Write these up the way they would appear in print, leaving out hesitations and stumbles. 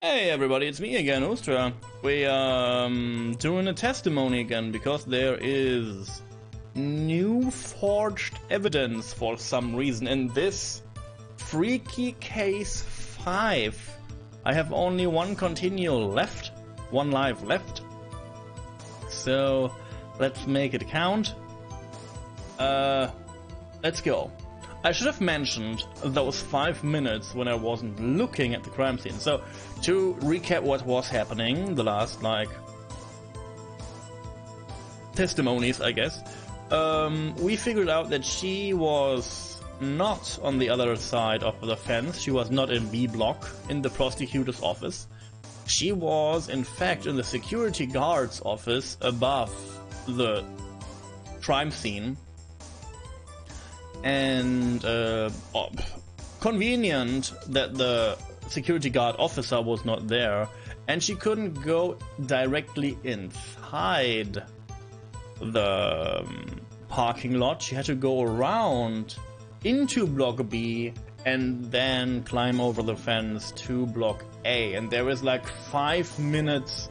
Hey everybody, it's me again, Ustra. We are doing a testimony again because there is new forged evidence for some reason in this freaky case 5. I have only one continual left, one life left. So let's make it count. Let's go. I should have mentioned those 5 minutes when I wasn't looking at the crime scene. So, to recap what was happening, the last, testimonies, I guess, we figured out that she was not on the other side of the fence. She was not in B block, in the prosecutor's office. She was, in fact, in the security guard's office above the crime scene. And convenient that the security guard officer was not there, and she couldn't go directly inside the parking lot. She had to go around into block B and then climb over the fence to block A. And there is like 5 minutes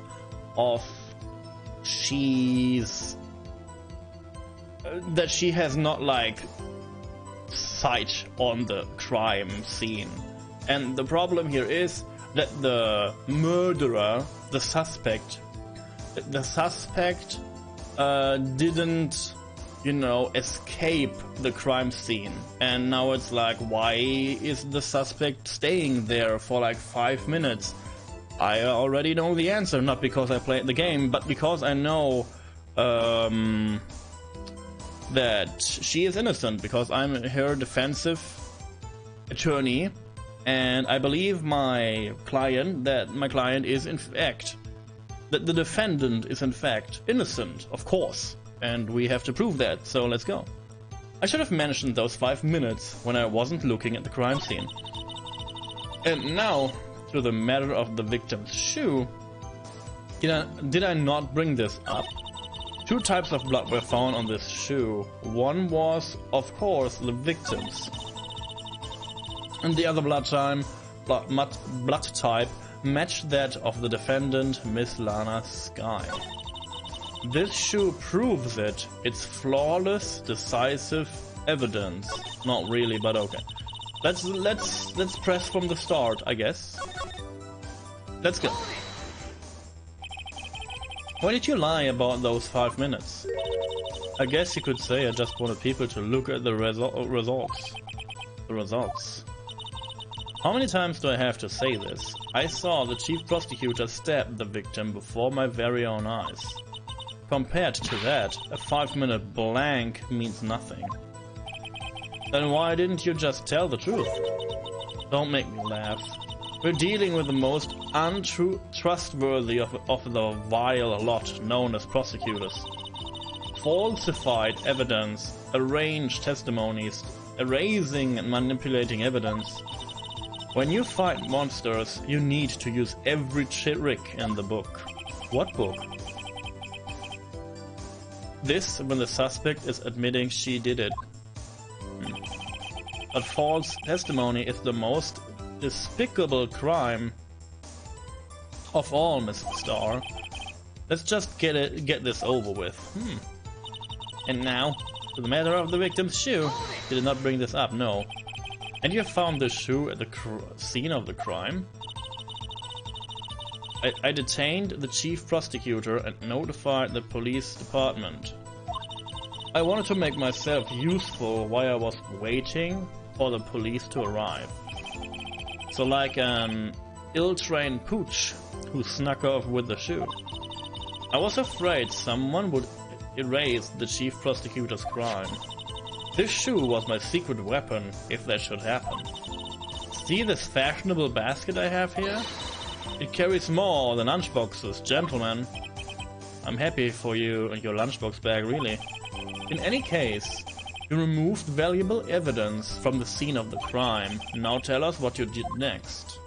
of that she has not sight on the crime scene. And the problem here is that the murderer, the suspect didn't, escape the crime scene. And now it's like, why is the suspect staying there for 5 minutes? I already know the answer, not because I played the game, but because I know that she is innocent, because I'm her defensive attorney, and I believe my client is in fact, that the defendant is in fact innocent, of course, and we have to prove that, so let's go. I should have mentioned those 5 minutes when I wasn't looking at the crime scene. And now, to the matter of the victim's shoe. Did I not bring this up? 2 types of blood were found on this shoe. One was, of course, the victim's, and the other blood type matched that of the defendant, Miss Lana Sky. This shoe proves it. It's flawless, decisive evidence. Not really, but okay. Let's press from the start, I guess. Let's go. Why did you lie about those 5 minutes? I guess you could say I just wanted people to look at the results. How many times do I have to say this? I saw the chief prosecutor stab the victim before my very own eyes. Compared to that, a 5-minute blank means nothing. Then why didn't you just tell the truth? Don't make me laugh. We're dealing with the most untrustworthy of the vile lot known as prosecutors. Falsified evidence, arranged testimonies, erasing and manipulating evidence. When you fight monsters, you need to use every trick in the book. What book? This, when the suspect is admitting she did it. But false testimony is the most despicable crime of all, Miss Star. Let's just get this over with. And now, to the matter of the victim's shoe. Did not bring this up, no. And you found the shoe at the scene of the crime? I detained the chief prosecutor and notified the police department. I wanted to make myself useful while I was waiting for the police to arrive. So like an ill-trained pooch who snuck off with the shoe. I was afraid someone would erase the chief prosecutor's crime. This shoe was my secret weapon if that should happen. See this fashionable basket I have here? It carries more than lunchboxes, gentlemen. I'm happy for you and your lunchbox bag, really. In any case, you removed valuable evidence from the scene of the crime. Now tell us what you did next.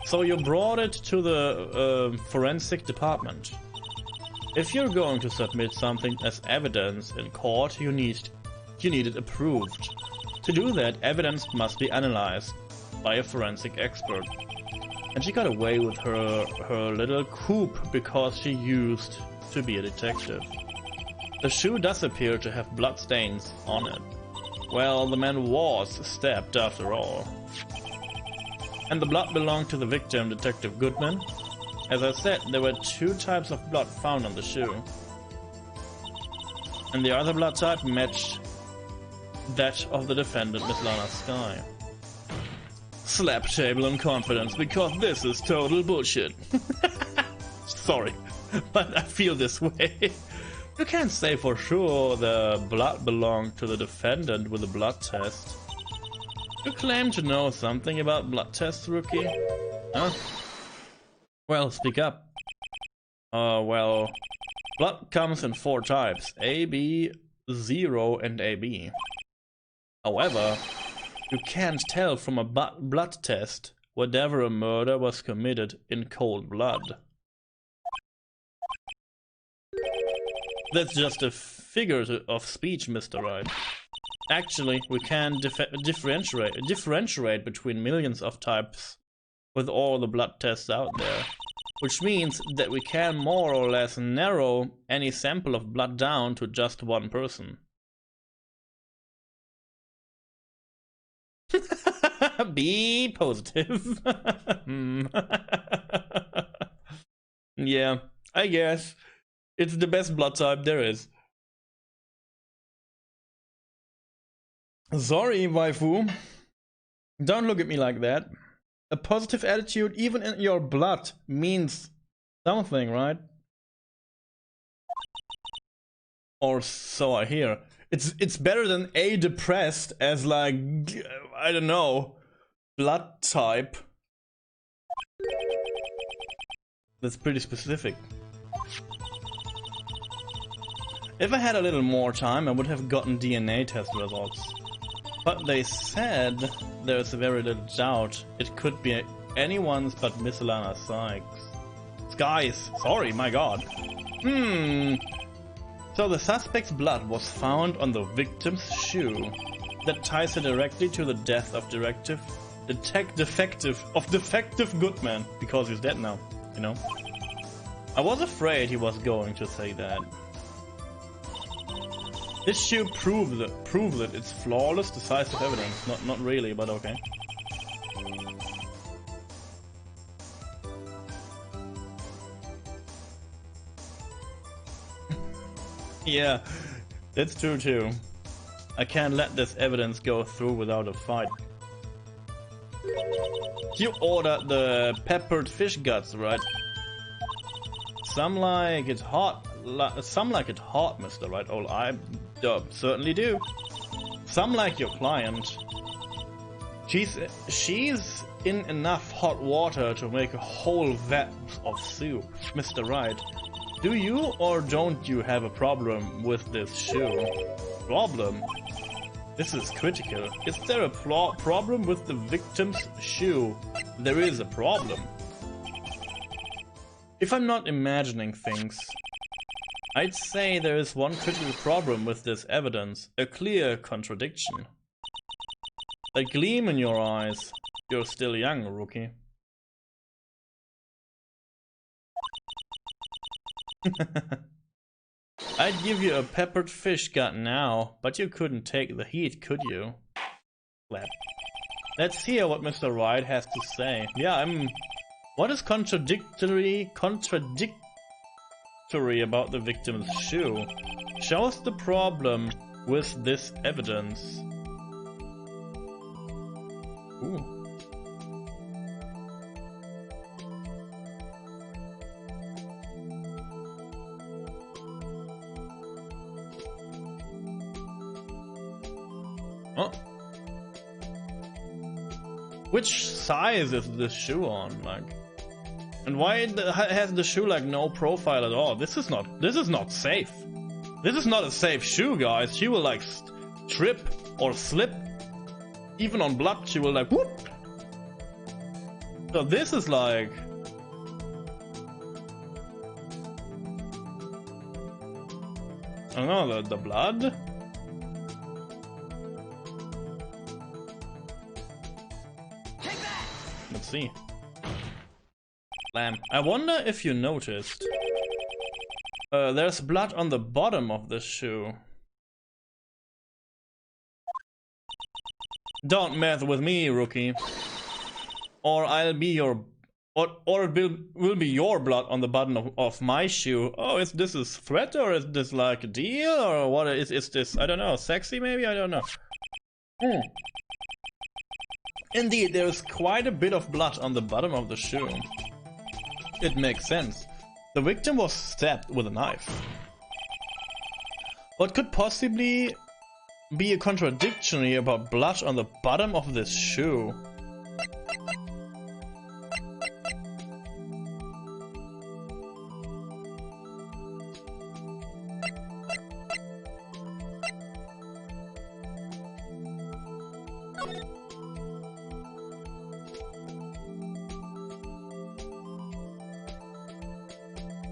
So you brought it to the forensic department. If you're going to submit something as evidence in court, you need it approved. To do that, evidence must be analyzed by a forensic expert. And she got away with her little coup because she used to be a detective. The shoe does appear to have blood stains on it. Well, the man was stabbed after all. And the blood belonged to the victim, Detective Goodman. As I said, there were 2 types of blood found on the shoe. And the other blood type matched that of the defendant, Miss Lana Skye. Slap table and confidence, because this is total bullshit. Sorry, but I feel this way. You can't say for sure the blood belonged to the defendant with a blood test. You claim to know something about blood tests, rookie? Huh? Well, speak up. Well, blood comes in 4 types, A, B, 0 and AB. However, you can't tell from a blood test whether a murder was committed in cold blood. That's just a figure of speech, Mr. Wright. Actually, we can differentiate between millions of types with all the blood tests out there, which means that we can more or less narrow any sample of blood down to just one person. Be positive. Yeah, I guess. It's the best blood type there is. Sorry, waifu. Don't look at me like that. A positive attitude, even in your blood, means something, right? Or so I hear. It's better than a depressed as, like, I don't know, blood type. That's pretty specific. If I had a little more time, I would have gotten DNA test results. But they said there's very little doubt it could be anyone's but Miss Lana Skye's. Sorry, my god. So the suspect's blood was found on the victim's shoe. That ties it directly to the death of defective Goodman, because he's dead now, you know. I was afraid he was going to say that. This shoe proves it. It's flawless, decisive evidence. Not really, but okay. Yeah, that's true too. I can't let this evidence go through without a fight. You ordered the peppered fish guts, right? Some like it hot, Mr. Wright. Oh, I certainly do. Some like your client. She's in enough hot water to make a whole vat of soup, Mr. Wright. Do you or don't you have a problem with this shoe? Problem? This is critical. Is there a problem with the victim's shoe? There is a problem. If I'm not imagining things, I'd say there is one critical problem with this evidence, a clear contradiction. A gleam in your eyes. You're still young, rookie. I'd give you a peppered fish gut now, but you couldn't take the heat, could you? Let's hear what Mr. Wright has to say. Yeah, what is contradictory about the victim's shoe? Show us the problem with this evidence. Ooh. Oh. Which size is this shoe on, like? And why has the shoe like no profile at all? This is not safe. This is not a safe shoe, guys. She will like trip or slip. Even on blood, she will like whoop. So this is like, I don't know, the blood. Let's see. Lamb. I wonder if you noticed. There's blood on the bottom of this shoe. Don't mess with me, rookie. Or I'll be your... Or it will be your blood on the bottom of my shoe. Oh, is this a threat or is this like a deal? Or what is this? I don't know. Sexy maybe? I don't know. Indeed, there is quite a bit of blood on the bottom of the shoe. It makes sense. The victim was stabbed with a knife. What could possibly be a contradiction about blood on the bottom of this shoe?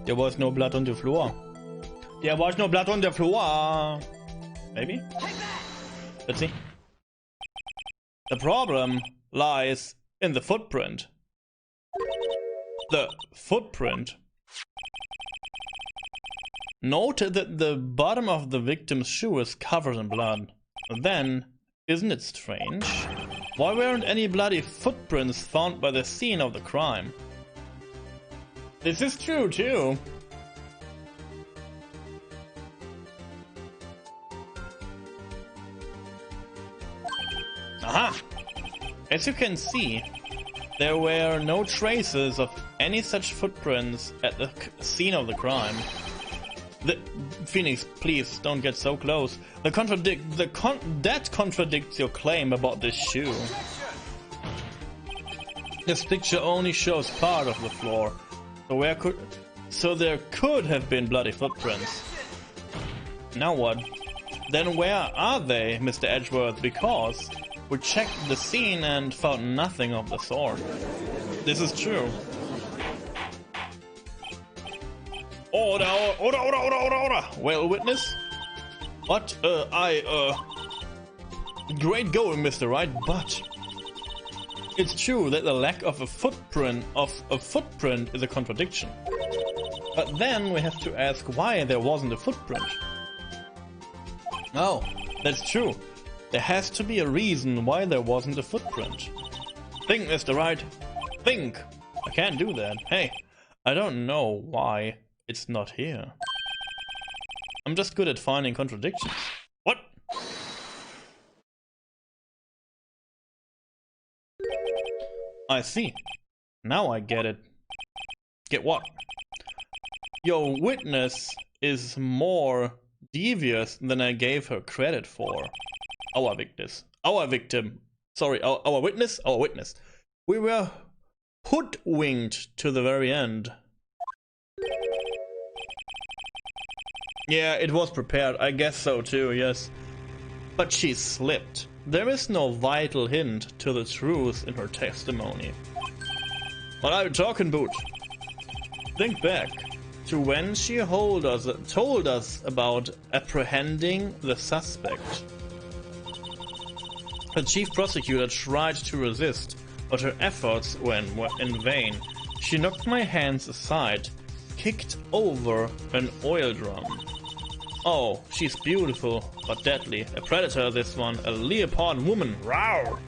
There was no blood on the floor. There was no blood on the floor. Maybe? Let's see. The problem lies in the footprint. The footprint. Note that the bottom of the victim's shoe is covered in blood. Then, isn't it strange? Why weren't any bloody footprints found by the scene of the crime? This is true too. Aha! As you can see, there were no traces of any such footprints at the scene of the crime. Phoenix, please don't get so close. That contradicts your claim about this shoe. This picture only shows part of the floor. So there could have been bloody footprints. Now what? Then where are they, Mr. Edgeworth? Because we checked the scene and found nothing of the sort. This is true. Order, order, order, order, order, order. Well, witness? What? Great going, Mr. Wright, but it's true that the lack of a footprint is a contradiction. But then we have to ask why there wasn't a footprint. Oh, that's true. There has to be a reason why there wasn't a footprint. Think, Mr. Wright. Think. I can't do that. Hey, I don't know why it's not here. I'm just good at finding contradictions. What? I see. Now I get it. Get what? Your witness is more devious than I gave her credit for. Our victim. Sorry, our witness. We were hoodwinked to the very end. Yeah, it was prepared. I guess so too, yes. But she slipped. There is no vital hint to the truth in her testimony. What are you talking about? Think back to when she told us about apprehending the suspect. The chief prosecutor tried to resist, but her efforts were in vain. She knocked my hands aside, kicked over an oil drum. Oh, she's beautiful, but deadly. A predator, this one. A leopard woman. Rawr!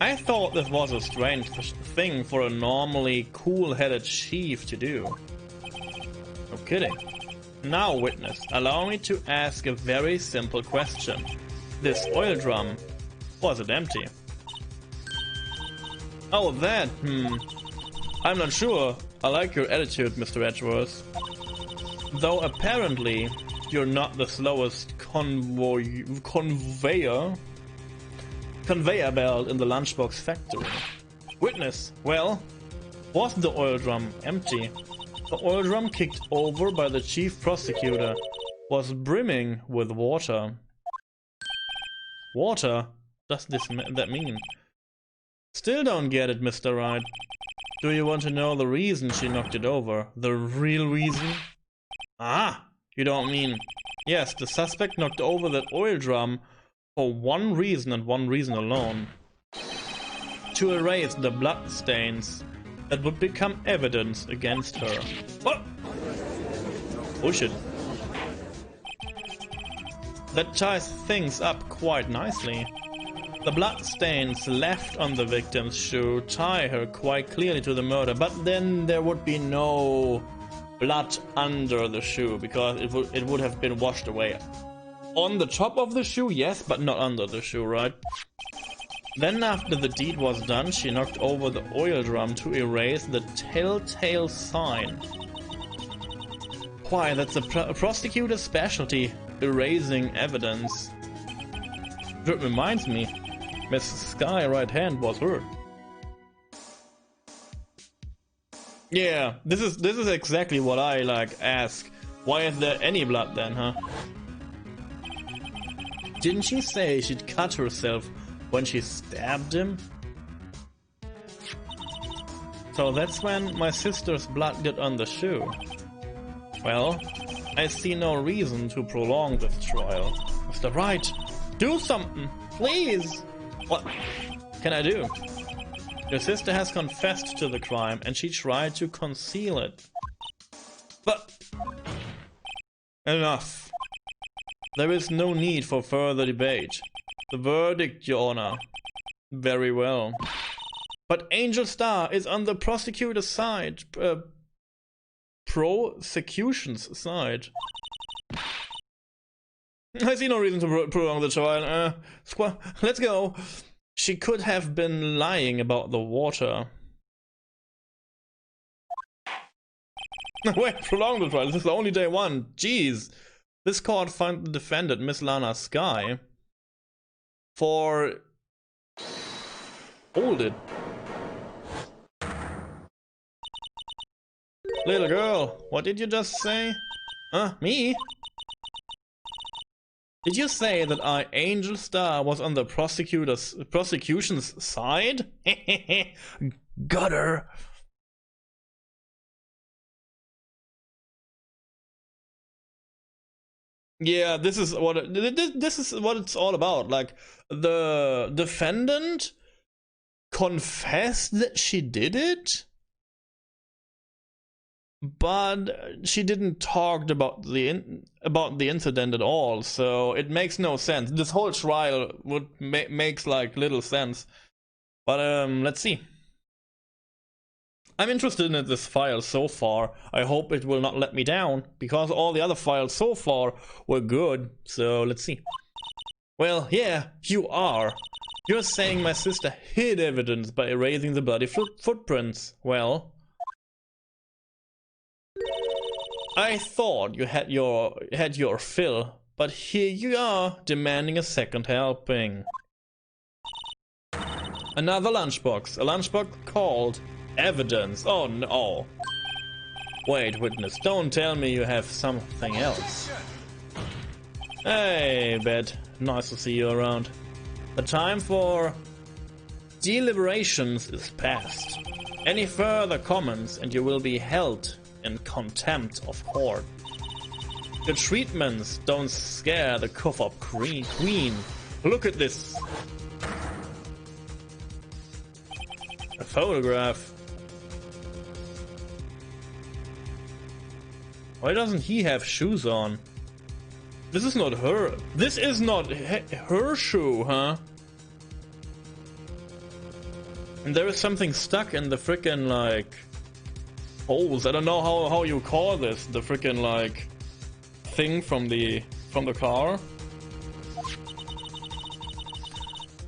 I thought this was a strange thing for a normally cool-headed chief to do. No kidding. Now, witness, allow me to ask a very simple question. This oil drum, was it empty? Oh, that, I'm not sure. I like your attitude, Mr. Edgeworth. Though apparently you're not the slowest conveyor belt in the lunchbox factory. Witness, well, was the oil drum empty? The oil drum kicked over by the chief prosecutor was brimming with water. Water? Does that mean? Still don't get it, Mr. Wright. Do you want to know the reason she knocked it over? The real reason? Ah, you don't mean... Yes, the suspect knocked over that oil drum for one reason and one reason alone. To erase the blood stains that would become evidence against her. What? Oh shit. That ties things up quite nicely. The blood stains left on the victim's shoe tie her quite clearly to the murder, but then there would be no blood under the shoe because it would have been washed away. On the top of the shoe, yes, but not under the shoe, right? Then after the deed was done, she knocked over the oil drum to erase the telltale sign. Why, that's a prosecutor's specialty, erasing evidence. It reminds me, Miss Sky's right hand was hurt. Yeah, this is exactly what I ask. Why is there any blood then, huh? Didn't she say she'd cut herself when she stabbed him? So that's when my sister's blood got on the shoe. Well, I see no reason to prolong this trial. Mr. Wright, do something, please! What can I do? Your sister has confessed to the crime and she tried to conceal it. But enough. There is no need for further debate. The verdict, Your Honor. Very well. But Angel Star is on the prosecutor's side. Prosecution's side. I see no reason to prolong the trial. Let's go. She could have been lying about the water. Wait, prolong the trial. This is only day one. Jeez. This court found the defendant, Miss Lana Sky, for... Hold it. Little girl, what did you just say? Huh? Me? Did you say that I, Angel Star, was on the prosecution's side? Got her. Yeah, this is what it's all about. Like, the defendant confessed that she did it, but she didn't talk about the incident at all, so it makes no sense. This whole trial makes like little sense. But let's see. I'm interested in this file so far. I hope it will not let me down, because all the other files so far were good, so let's see. Well, yeah, you are. You're saying my sister hid evidence by erasing the bloody footprints. Well, I thought you had your fill, but here you are, demanding a second helping. Another lunchbox. A lunchbox called evidence. Oh no. Wait, witness, don't tell me you have something else. Hey, Bet. Nice to see you around. The time for deliberations is past. Any further comments and you will be held in contempt of court. Your treatments don't scare the cough-up queen. Look at this. A photograph. Why doesn't he have shoes on? This is not her. This is not her shoe, huh? And there is something stuck in the frickin' like holes. I don't know how you call this. The frickin' like thing from the car.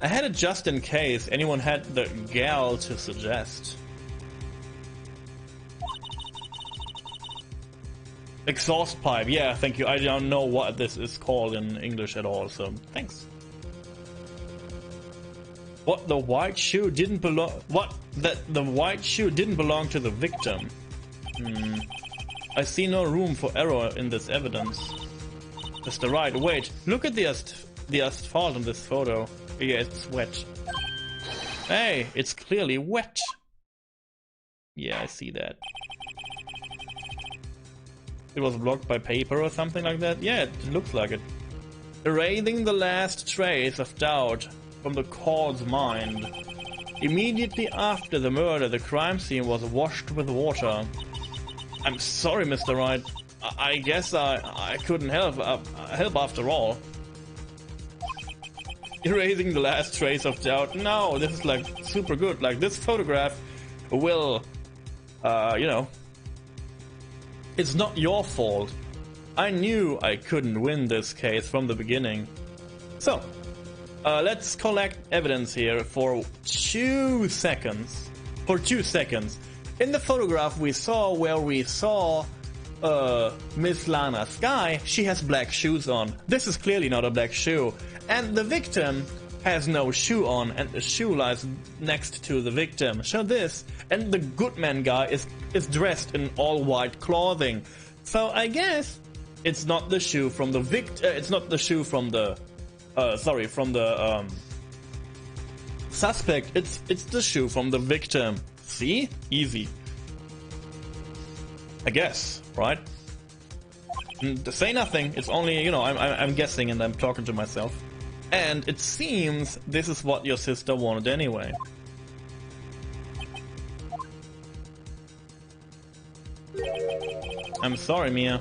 I had it just in case anyone had the gal to suggest. Exhaust pipe, yeah, thank you. I don't know what this is called in English at all, so thanks. What, the white shoe didn't belong... What? That the white shoe didn't belong to the victim. I see no room for error in this evidence. Mr. Wright, wait, look at the asphalt in this photo. Yeah, it's wet. Hey, it's clearly wet. Yeah, I see that. It was blocked by paper or something like that? Yeah, it looks like it. erasing the last trace of doubt from the court's mind. Immediately after the murder, the crime scene was washed with water. I'm sorry, Mr. Wright. I guess I couldn't help after all. Erasing the last trace of doubt. No, this is like super good. Like this photograph will, you know, it's not your fault. I knew I couldn't win this case from the beginning. So, let's collect evidence here for 2 seconds. For 2 seconds. In the photograph we saw where we saw Miss Lana Sky, she has black shoes on. This is clearly not a black shoe. And the victim has no shoe on, and the shoe lies next to the victim. So this, and the Goodman guy is dressed in all white clothing. So I guess it's not the shoe from the it's not the shoe from the from the suspect. It's the shoe from the victim. See? Easy. I guess, right? Say nothing. It's only, you know, I'm guessing and I'm talking to myself. And it seems this is what your sister wanted anyway. I'm sorry, Mia.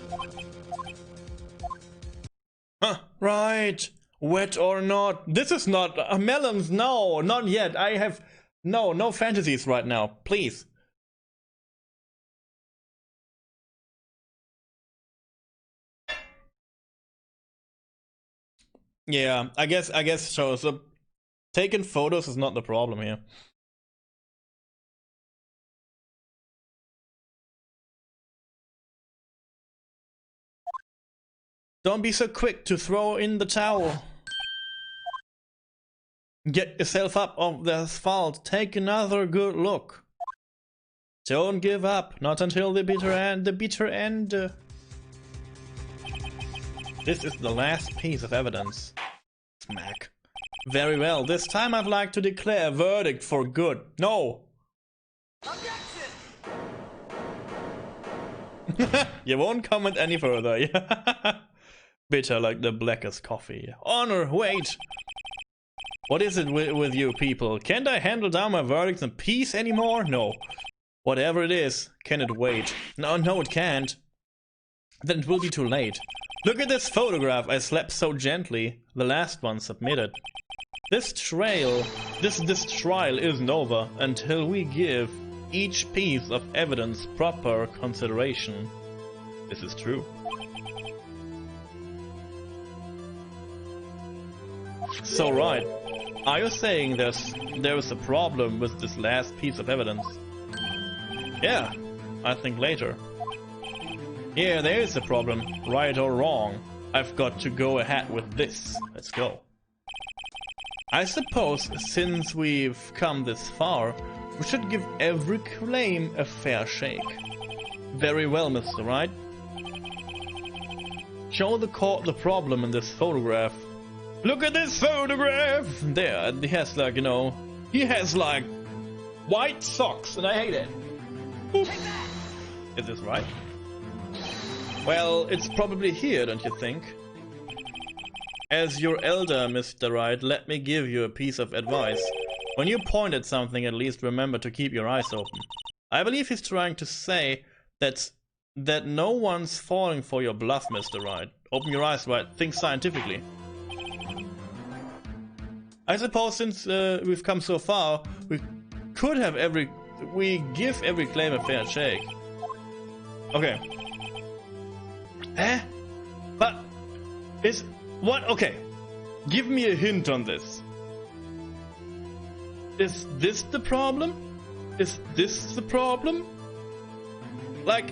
Huh, right. Wet or not. This is not melons. No, not yet. I have no fantasies right now. Please. Yeah, I guess so. So taking photos is not the problem here. Don't be so quick to throw in the towel. Get yourself up off the asphalt. Take another good look. Don't give up. Not until the bitter end. The bitter end. This is the last piece of evidence. Smack. Very well. This time I'd like to declare a verdict for good. No. Objection. You won't comment any further. Bitter like the blackest coffee. Honor, wait. What is it with you people? Can't I handle down my verdicts in peace anymore? No. Whatever it is, can it wait? No, it can't. Then it will be too late. Look at this photograph I slapped so gently. The last one submitted. This trial isn't over until we give each piece of evidence proper consideration. This is true. So right, are you saying there is a problem with this last piece of evidence? Yeah, I think later. Yeah, there is a problem, right or wrong. I've got to go ahead with this. Let's go. I suppose since we've come this far, we should give every claim a fair shake. Very well, Mr. Wright. Show the court the problem in this photograph. Look at this photograph! There, he has like, you know, he has like white socks and I hate it. Boop. Is this right? Well, it's probably here, don't you think? As your elder, Mr. Wright, let me give you a piece of advice. When you point at something, at least remember to keep your eyes open. I believe he's trying to say that no one's falling for your bluff, Mr. Wright. Open your eyes, Wright. Think scientifically. I suppose since we've come so far, we give every claim a fair shake. Okay. Eh? But is what? Okay. Give me a hint on this. Is this the problem? Is this the problem? Like,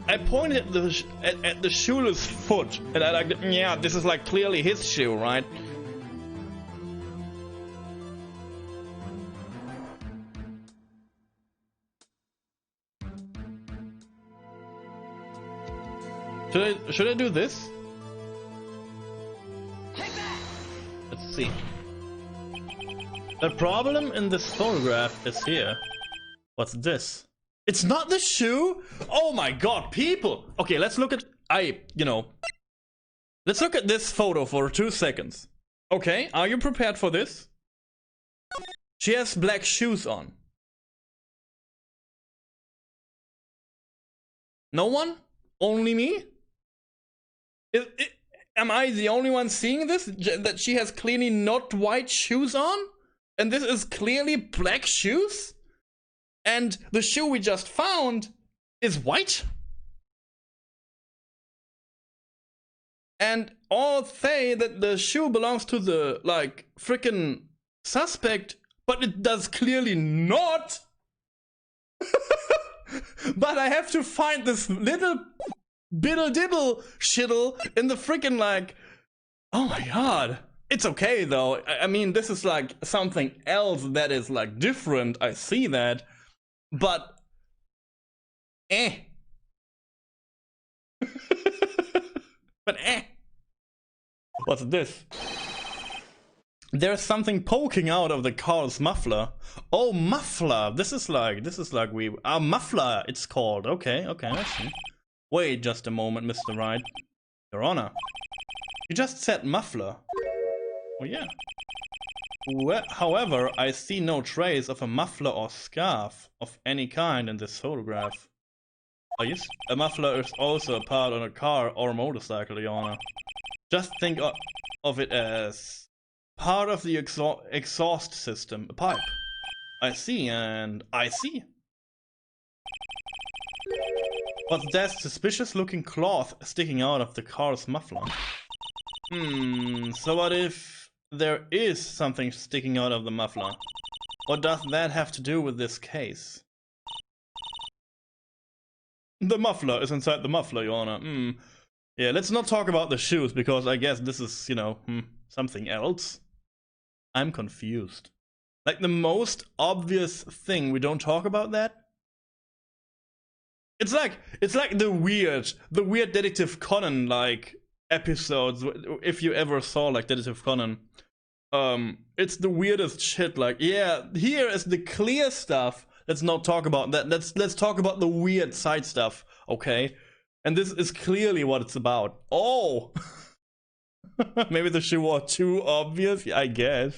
I pointed at the shoeless foot, and I like, yeah, this is like clearly his shoe, right? Should I do this? Let's see. The problem in this photograph is here. What's this? It's not the shoe? Oh my god, people! Okay, let's look at... you know... Let's look at this photo for 2 seconds. Okay, are you prepared for this? She has black shoes on. No one? Only me? Am I the only one seeing this? That she has clearly not white shoes on? And this is clearly black shoes? And the shoe we just found is white? And all say that the shoe belongs to the, like, freaking suspect, but it does clearly not. But I have to find this little biddle diddle shittle in the freaking, like, oh my god. It's okay though. I mean, this is like something else that is like different. I see that. But but what's this? There's something poking out of the car's muffler. Oh, muffler. This is like muffler it's called. Okay, I see. Wait just a moment, Mr. Wright. Your Honor. You just said muffler. Oh yeah. Well, however, I see no trace of a muffler or scarf of any kind in this photograph. Oh yes, a muffler is also a part on a car or motorcycle, Your Honor. Just think of it as part of the exhaust system, a pipe. I see, and I see. What's that suspicious looking cloth sticking out of the car's muffler? So what if there is something sticking out of the muffler? What does that have to do with this case? The muffler is inside the muffler, Your Honor. Yeah, let's not talk about the shoes, because I guess this is, you know, something else. I'm confused. Like, the most obvious thing, we don't talk about that? It's like the weird Detective Conan, like, episodes, if you ever saw, like, Detective Conan. It's the weirdest shit, like, yeah, here is the clear stuff. Let's not talk about that. Let's talk about the weird side stuff, okay? And this is clearly what it's about. Oh! Maybe the shoe was too obvious, I guess.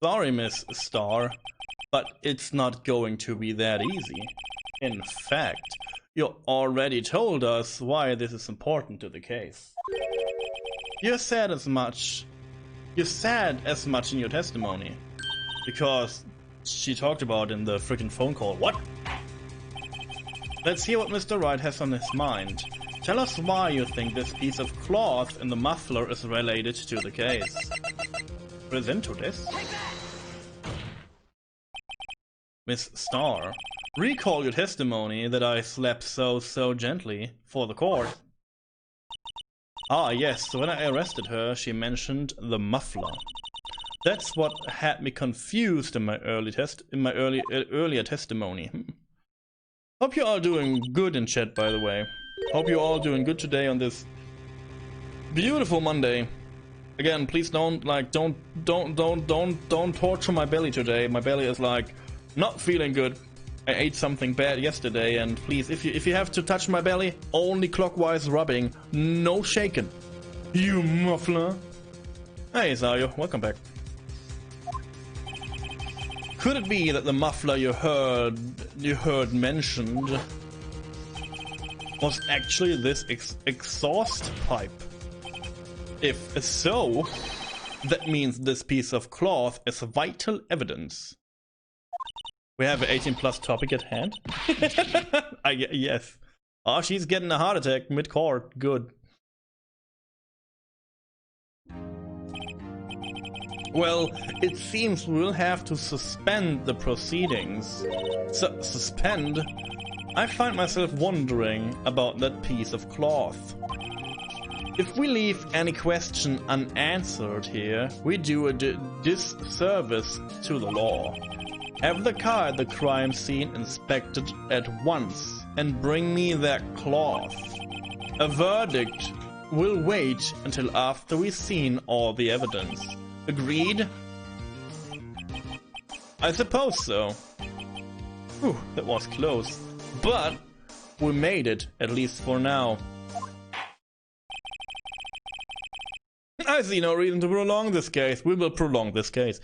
Sorry, Miss Star, but it's not going to be that easy. In fact, you already told us why this is important to the case. You said as much in your testimony. Because she talked about in the freaking phone call. What? Let's hear what Mr. Wright has on his mind. Tell us why you think this piece of cloth in the muffler is related to the case. Present to this. Miss Star, recall your testimony that I slept so gently for the court. Ah yes, when I arrested her, she mentioned the muffler. That's what had me confused in my earlier testimony. Hope you're all doing good in chat, by the way. Hope you're all doing good today on this beautiful Monday. Again, please don't torture my belly today. My belly is like not feeling good. I ate something bad yesterday, and please, if you have to touch my belly, only clockwise rubbing, no shaking. You muffler. Hey Zayo, welcome back. Could it be that the muffler you heard mentioned was actually this exhaust pipe? If so, that means this piece of cloth is vital evidence. We have an 18+ topic at hand. Yes. Oh, she's getting a heart attack mid-court. Good. Well, it seems we'll have to suspend the proceedings. Suspend? I find myself wondering about that piece of cloth. If we leave any question unanswered here, we do a disservice to the law. Have the car at the crime scene inspected at once and bring me that cloth. A verdict will wait until after we've seen all the evidence. Agreed? I suppose so. Whew, that was close. But We made it, at least for now. I see no reason to prolong this case. We will prolong this case.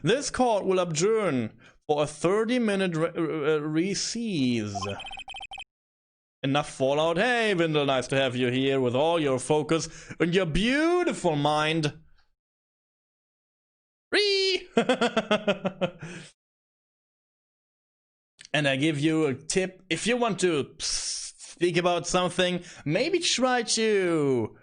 This court will adjourn for a 30-minute recess. Enough fallout. Hey, Windle, nice to have you here with all your focus and your beautiful mind. And I give you a tip. If you want to speak about something, maybe try to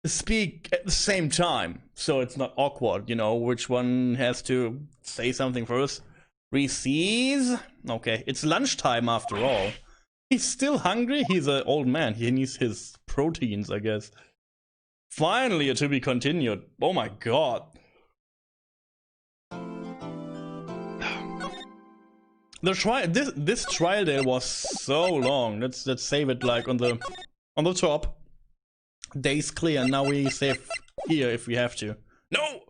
speak at the same time, so it's not awkward, you know, which one has to say something first. Receives? Okay, it's lunchtime after all. He's still hungry? He's an old man. He needs his proteins, I guess. Finally, a to be continued. Oh my god. The trial, this trial day was so long. Let's save it like on the top. Days clear. Now we save here if we have to. No.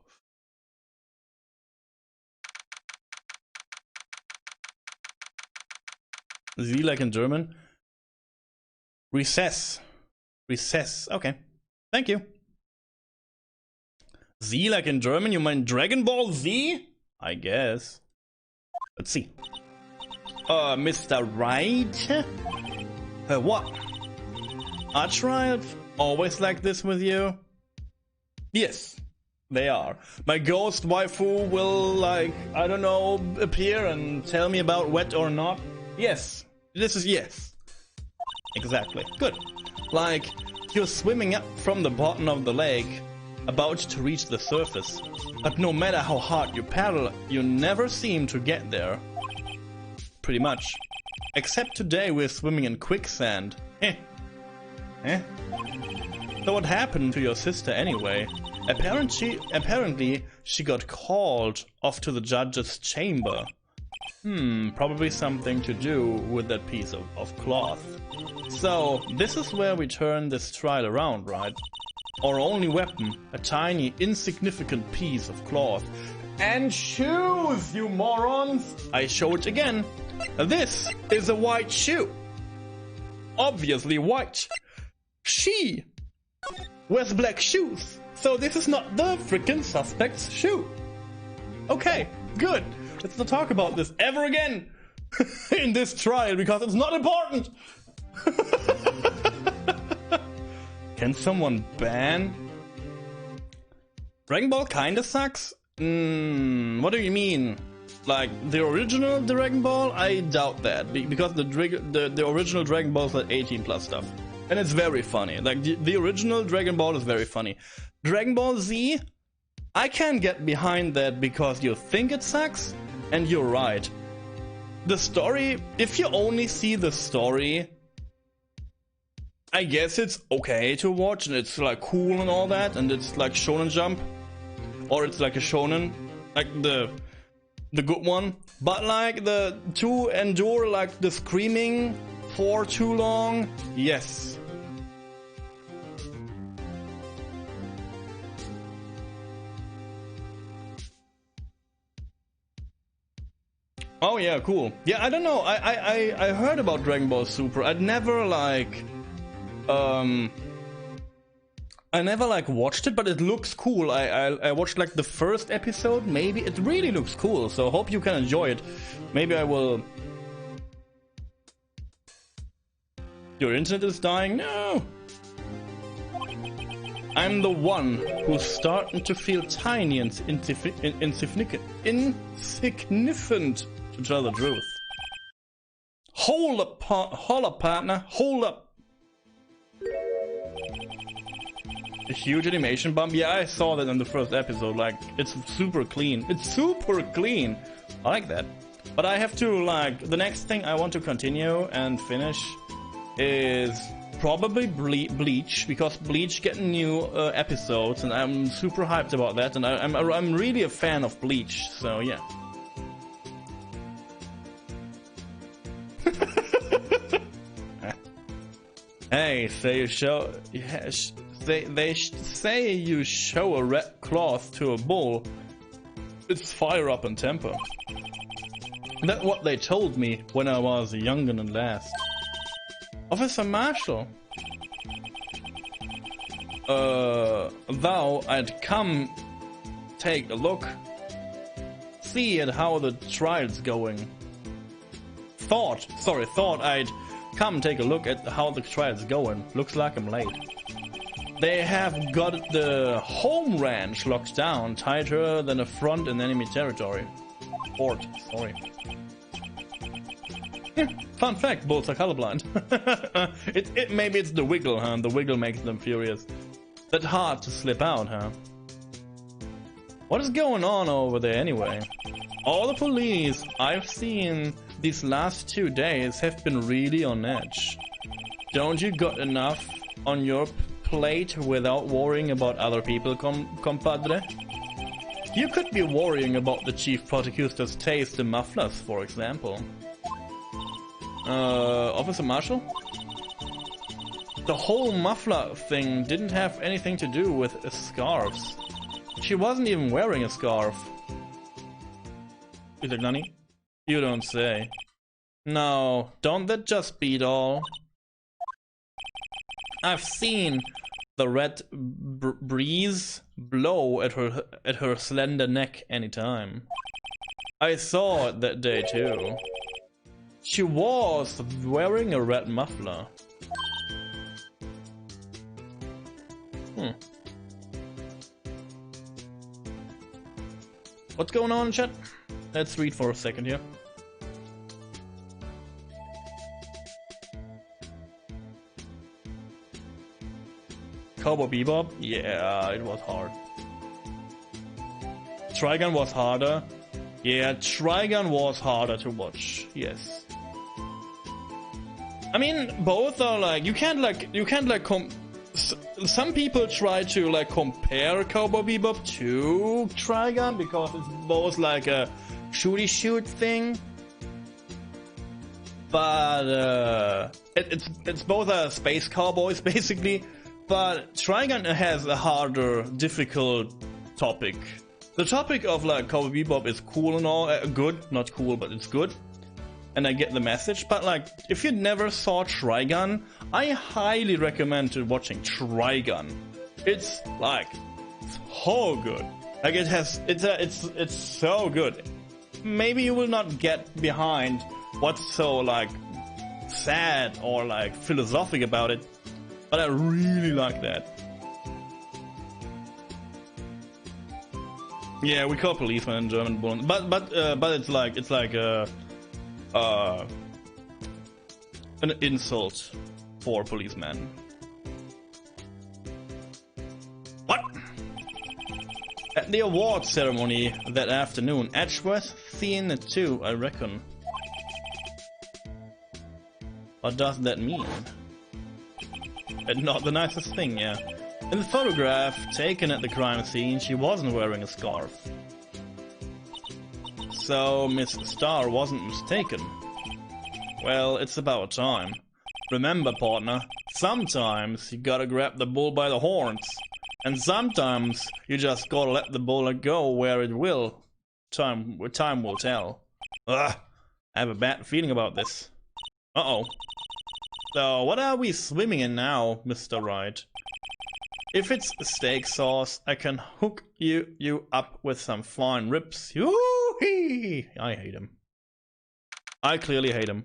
Z like in German. Recess. Recess. Okay. Thank you. Z like in German. You mean Dragon Ball Z? I guess. Let's see. Mr. Wright? What? Are trials always like this with you? Yes, they are. My ghost waifu will, like, I don't know, appear and tell me about wet or not? Yes, this is yes. Exactly. Good. Like, you're swimming up from the bottom of the lake, about to reach the surface. But no matter how hard you paddle, you never seem to get there. Pretty much. Except today we're swimming in quicksand. Eh. So what happened to your sister anyway? Apparently she got called off to the judge's chamber. Probably something to do with that piece of cloth. So this is where we turn this trial around, right? Our only weapon, a tiny, insignificant piece of cloth. And shoes, you morons! I show it again. This is a white shoe. Obviously white. She wears black shoes. So this is not the freaking suspect's shoe. Okay, good. Let's not talk about this ever again in this trial because it's not important. Can someone ban? Dragon Ball kinda sucks? What do you mean? Like the original Dragon Ball? I doubt that because the original Dragon Ball is like 18 plus stuff. And it's very funny. Like the original Dragon Ball is very funny. Dragon Ball Z, I can get behind that because you think it sucks, and you're right. The story, if you only see the story, I guess it's okay to watch and it's like cool and all that, and it's like Shonen Jump, or it's like a shonen, like the good one. But like to endure like the screaming for too long, yes. Oh yeah, cool. Yeah, I don't know. I heard about Dragon Ball Super. I'd never like I never like watched it, but it looks cool. I watched like the first episode. Maybe it really looks cool. So hope you can enjoy it. Maybe I will. Your internet is dying? No. I'm the one who's starting to feel tiny and insignificant. To tell the truth. Hold up, partner. Hold up. A huge animation bump. Yeah, I saw that in the first episode. Like, it's super clean. It's super clean. I like that. But I have to, like, the next thing I want to continue and finish is probably Bleach, because Bleach getting new episodes, and I'm super hyped about that. And I'm really a fan of Bleach. So yeah. Hey, say you show. They say you show a red cloth to a bull. It's fire up and temper. That's what they told me when I was younger and last. Officer Marshall. Thou I'd come take a look. See at how the trial's going. Thought I'd come take a look at how the trial's going. Looks like I'm late. They have got the home ranch locked down tighter than a front in enemy territory. Fort, sorry. Fun fact, bulls are colorblind. Maybe it's the wiggle, huh? The wiggle makes them furious. That hard to slip out, huh? What is going on over there anyway? All the police I've seen these last 2 days have been really on edge. Don't you got enough on your plate without worrying about other people, compadre? You could be worrying about the chief prosecutor's taste in mufflers, for example. Officer Marshall? The whole muffler thing didn't have anything to do with scarves. She wasn't even wearing a scarf. Is it Nani? You don't say. No, don't that just beat all? I've seen the red breeze blow at her slender neck anytime. I saw it that day too. She was wearing a red muffler. What's going on, chat? Let's read for a second here. Cowboy Bebop? Yeah, it was hard. Trigun was harder. Yeah, Trigun was harder to watch. Yes. I mean, both are like you can't some people try to like compare Cowboy Bebop to Trigun because it's both like a shooty shoot thing. But it's both space cowboys basically. But Trigun has a harder, difficult topic. The topic of like Cowboy Bebop is cool and all, good, not cool, but it's good. And I get the message, but like, if you never saw Trigun, I highly recommend watching Trigun. It's like, so good. Like it's so good. Maybe you will not get behind what's so like sad or like philosophic about it, but I really like that. Yeah, we call policeman in German, but it's like an insult for policemen. What? At the award ceremony that afternoon, Edgeworth seen it too, I reckon. What does that mean? Not the nicest thing, yeah. In the photograph taken at the crime scene, she wasn't wearing a scarf. So Miss Starr wasn't mistaken. Well, it's about time. Remember, partner, sometimes you gotta grab the bull by the horns. And sometimes you just gotta let the bullet go where it will. Time will tell. Ugh, I have a bad feeling about this. Uh-oh. So, what are we swimming in now, Mr. Wright? If it's steak sauce, I can hook you up with some fine ribs. Yoo-hee! I hate him. I clearly hate him.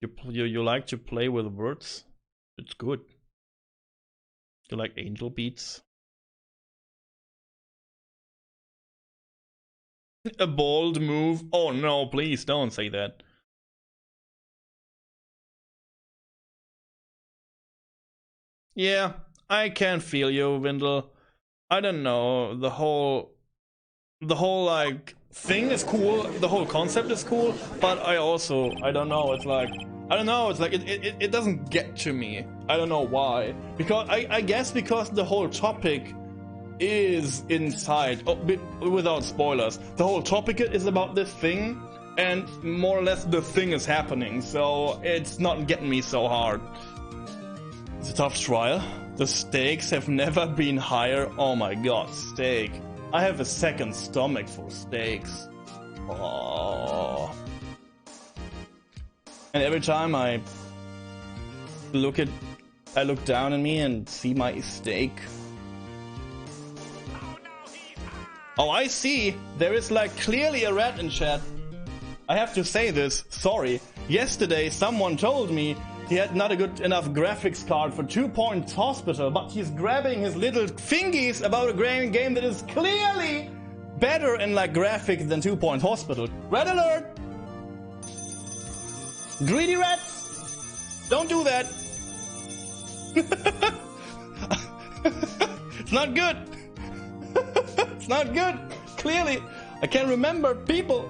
You like to play with words? It's good. You like angel beats? A bold move? Oh no, please don't say that. Yeah, I can feel you, Windle. I don't know, the whole like thing is cool, the whole concept is cool, but I don't know, it's like it doesn't get to me. I don't know why. Because I guess because the whole topic is inside, without spoilers, the whole topic is about this thing, and more or less the thing is happening, so it's not getting me so hard. It's a tough trial. The stakes have never been higher. Oh my god, steak. I have a second stomach for steaks. Oh. And every time I look down at me and see my steak. Oh, I see. There is like clearly a rat in chat. I have to say this. Sorry. Yesterday someone told me he had not a good enough graphics card for 2 Point Hospital, but he's grabbing his little fingies about a game that is clearly better in like graphics than 2 Point Hospital. Red alert! Greedy rat! Don't do that! It's not good! It's not good! Clearly! I can remember people!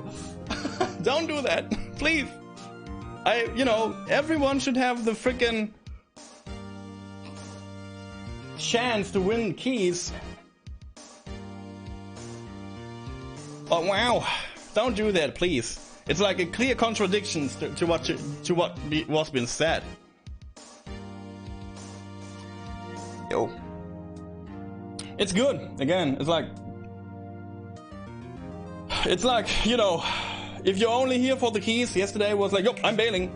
Don't do that! Please! You know, everyone should have the freaking chance to win keys. Oh wow! Don't do that, please. It's like a clear contradiction to what was been said. Yo. It's good. Again, it's like, you know, if you're only here for the keys, yesterday was like, yo, I'm bailing.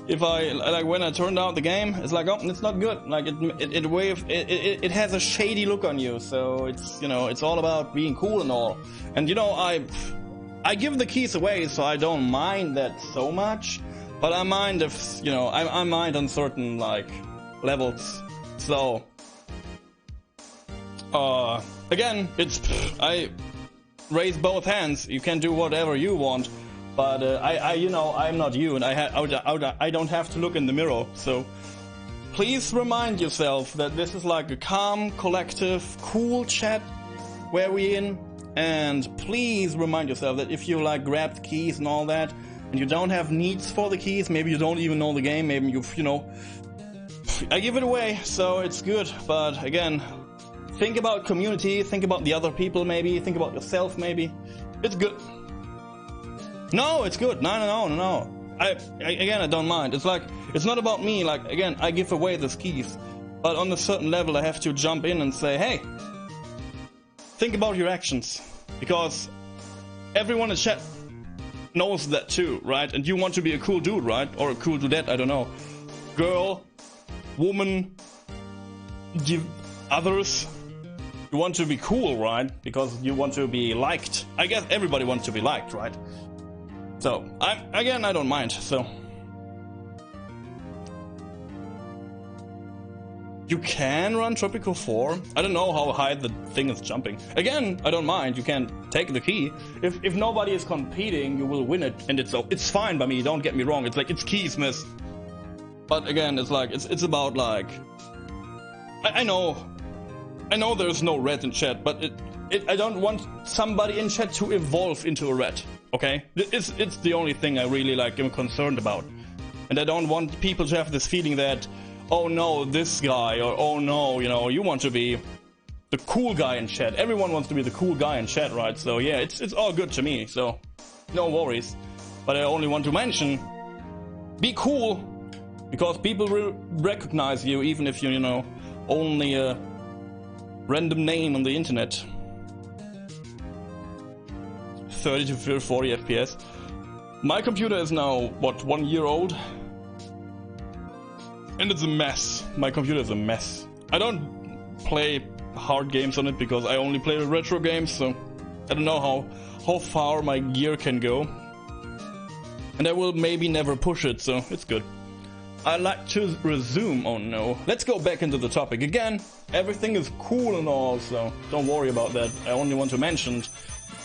If when I turned out the game, it's like, oh, it's not good. Like it has a shady look on you. So it's, you know, it's all about being cool and all. And you know, I give the keys away, so I don't mind that so much. But I mind if, you know, I mind on certain like levels. So again, I raise both hands. You can do whatever you want. But you know, I'm not you, and I don't have to look in the mirror. So please remind yourself that this is like a calm, collective, cool chat where we're in. And please remind yourself that if you like grab the keys and all that, and you don't have needs for the keys, maybe you don't even know the game, maybe you know, I give it away, so it's good. But again, think about community, think about the other people, maybe think about yourself, maybe. It's good. No, it's good. No. I don't mind. It's like, it's not about me. Like, again, I give away these keys, but on a certain level I have to jump in and say, hey, think about your actions, because everyone in chat knows that too, right? And you want to be a cool dude, right? Or a cool dudette, I don't know. Girl, woman, others. You want to be cool, right? Because you want to be liked. I guess everybody wants to be liked, right? So, I don't mind, so. You can run Tropical 4. I don't know how high the thing is jumping. Again, I don't mind. You can take the key. If nobody is competing, you will win it, and it's fine by me. Don't get me wrong. It's like, it's keys, miss. But again, it's like, it's about like, I know there's no rat in chat, but I don't want somebody in chat to evolve into a rat. Okay, it's the only thing I really like am concerned about, and I don't want people to have this feeling that, oh no, this guy, or oh no, you know, you want to be the cool guy in chat. Everyone wants to be the cool guy in chat, right? So yeah, it's all good to me, so no worries. But I only want to mention, be cool, because people will recognize you even if you know, only a random name on the internet. 30 to 40 FPS. My computer is now, what, 1 year old? And it's a mess. My computer is a mess. I don't play hard games on it because I only play retro games, so I don't know how far my gear can go. And I will maybe never push it, so it's good. I like to resume. Oh no. Let's go back into the topic. Again, everything is cool and all, so don't worry about that. I only want to mention,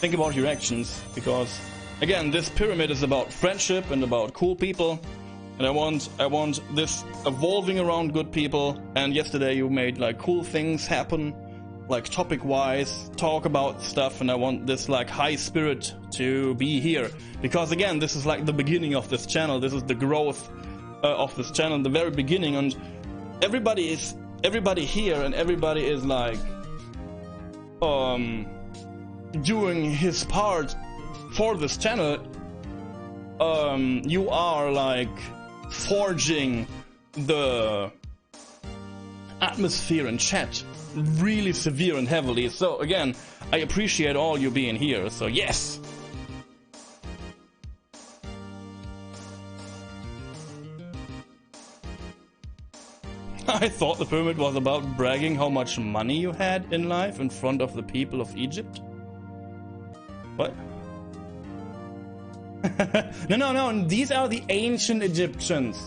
think about your actions, because again, this pyramid is about friendship and about cool people, and I want this evolving around good people. And yesterday you made like cool things happen, like topic wise, talk about stuff, and I want this like high spirit to be here, because again, this is like the beginning of this channel. This is the growth of this channel, the very beginning, and everybody here, and everybody is like doing his part for this channel. You are like forging the atmosphere in chat really severe and heavily. So again, I appreciate all you being here, so yes! I thought the pyramid was about bragging how much money you had in life in front of the people of Egypt. What? No, these are the ancient Egyptians.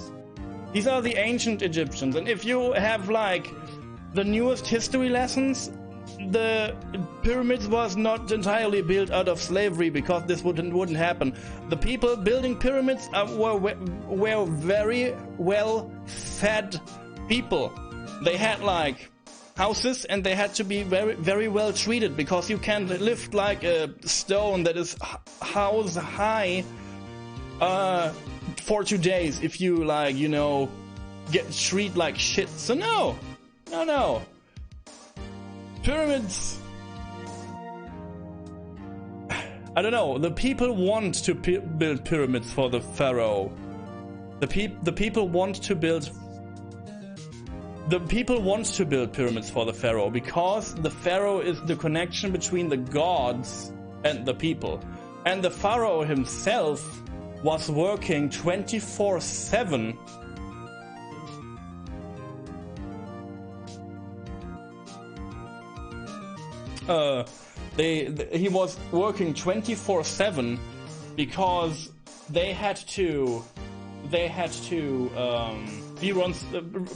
These are the ancient Egyptians, and if you have like the newest history lessons, the pyramids was not entirely built out of slavery, because this wouldn't happen. The people building pyramids were very well fed people. They had like houses, and they had to be very well treated, because you can't lift like a stone that is house high for 2 days if you like, you know, get treated like shit. So no. Pyramids, I don't know, the people want to build pyramids for the pharaoh. The people want to build pyramids for the pharaoh, because the pharaoh is the connection between the gods and the people. And the pharaoh himself was working 24/7 he was working 24/7 because they had to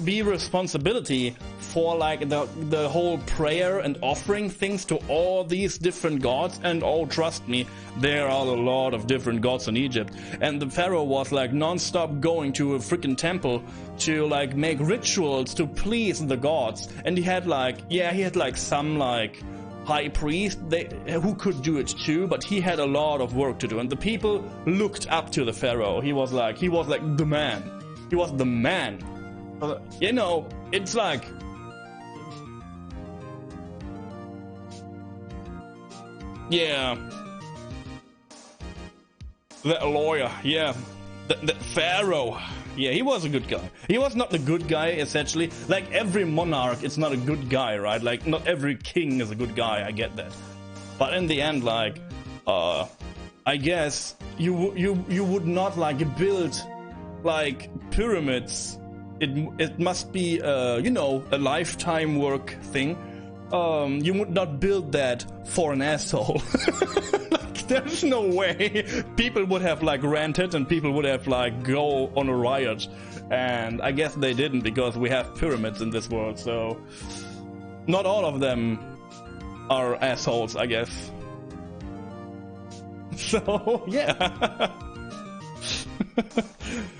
be responsibility for like the whole prayer and offering things to all these different gods. And oh, trust me, there are a lot of different gods in Egypt, and the pharaoh was like non-stop going to a freaking temple to like make rituals to please the gods. And he had like some like high priest who could do it too, but he had a lot of work to do, and the people looked up to the pharaoh. He was like the man. He was the man. You know, it's like, yeah, that lawyer, yeah, that pharaoh. Yeah, he was a good guy. He was not the good guy, essentially. Like every monarch, it's not a good guy, right? Like not every king is a good guy, I get that. But in the end, like, I guess you would not like build like pyramids. It must be, you know, a lifetime work thing. You would not build that for an asshole. There's no way. People would have like ranted, and people would have like go on a riot, and I guess they didn't, because we have pyramids in this world, so not all of them are assholes, I guess. So yeah.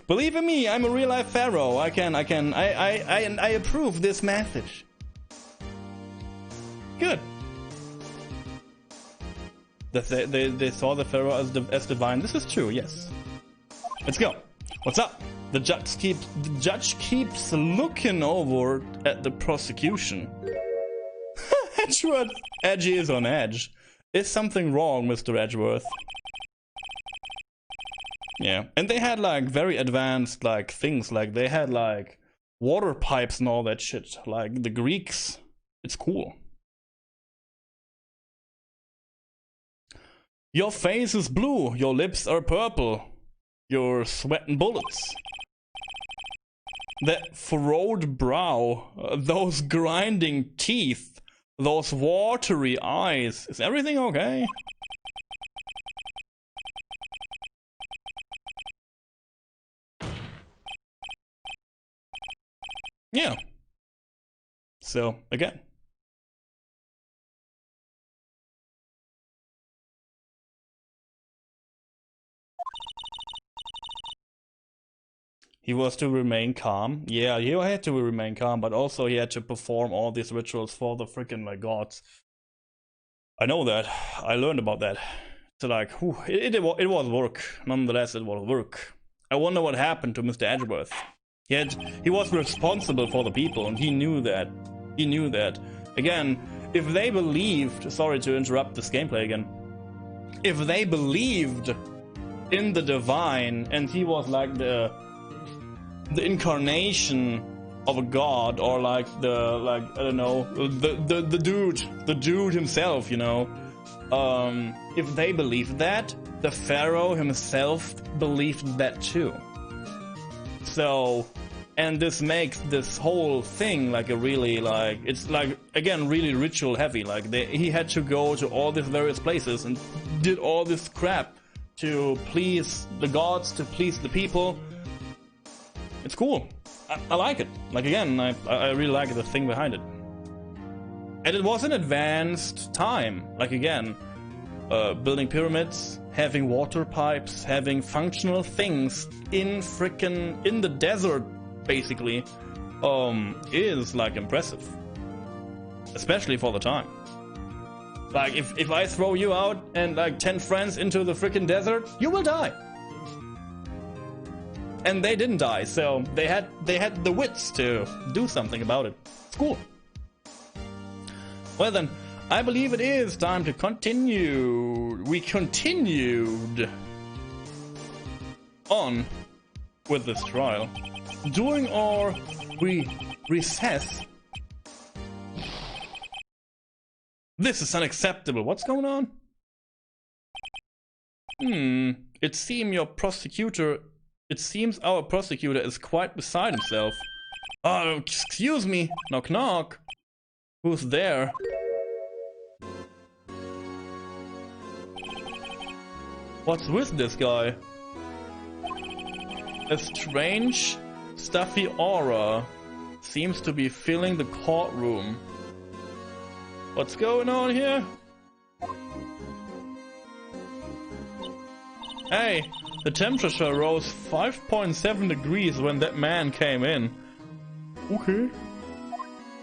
Believe in me, I'm a real life pharaoh. I approve this message. Good. They saw the pharaoh as divine. This is true, yes. Let's go. What's up? The judge keeps looking over at the prosecution. Edgeworth. Edgy is on edge. Is something wrong, Mr. Edgeworth? Yeah, and they had like very advanced like things. Like they had like water pipes and all that shit. Like the Greeks. It's cool. Your face is blue, your lips are purple, you're sweating bullets. That furrowed brow, those grinding teeth, those watery eyes. Is everything okay? Yeah. So, again. He was to remain calm. Yeah, he had to remain calm, but also he had to perform all these rituals for the freaking like gods. I know that. I learned about that. So like, whew, it was work. Nonetheless, it was work. I wonder what happened to Mr. Edgeworth. He was responsible for the people, and he knew that. He knew that. Again, if they believed... Sorry to interrupt this gameplay again. If they believed in the divine, and he was like the incarnation of a god, or like I don't know, the dude himself, you know. If they believed that, the pharaoh himself believed that too. So, and this makes this whole thing like a really it's like, again, really ritual heavy. Like he had to go to all these various places and did all this crap to please the gods, to please the people. It's cool. I like it. Like, again, I really like the thing behind it. And it was an advanced time. Like, again, building pyramids, having water pipes, having functional things in the desert, basically, is like impressive. Especially for the time. Like, if I throw you out and like 10 friends into the frickin' desert, you will die. And they didn't die, so they had the wits to do something about it. It's cool. Well then, I believe it is time to continue. We continued on with this trial. During our recess. This is unacceptable. What's going on? It seems our prosecutor is quite beside himself. Oh, excuse me. Knock knock. Who's there? What's with this guy? A strange, stuffy aura seems to be filling the courtroom. What's going on here? Hey, the temperature rose 5.7 degrees when that man came in. Okay.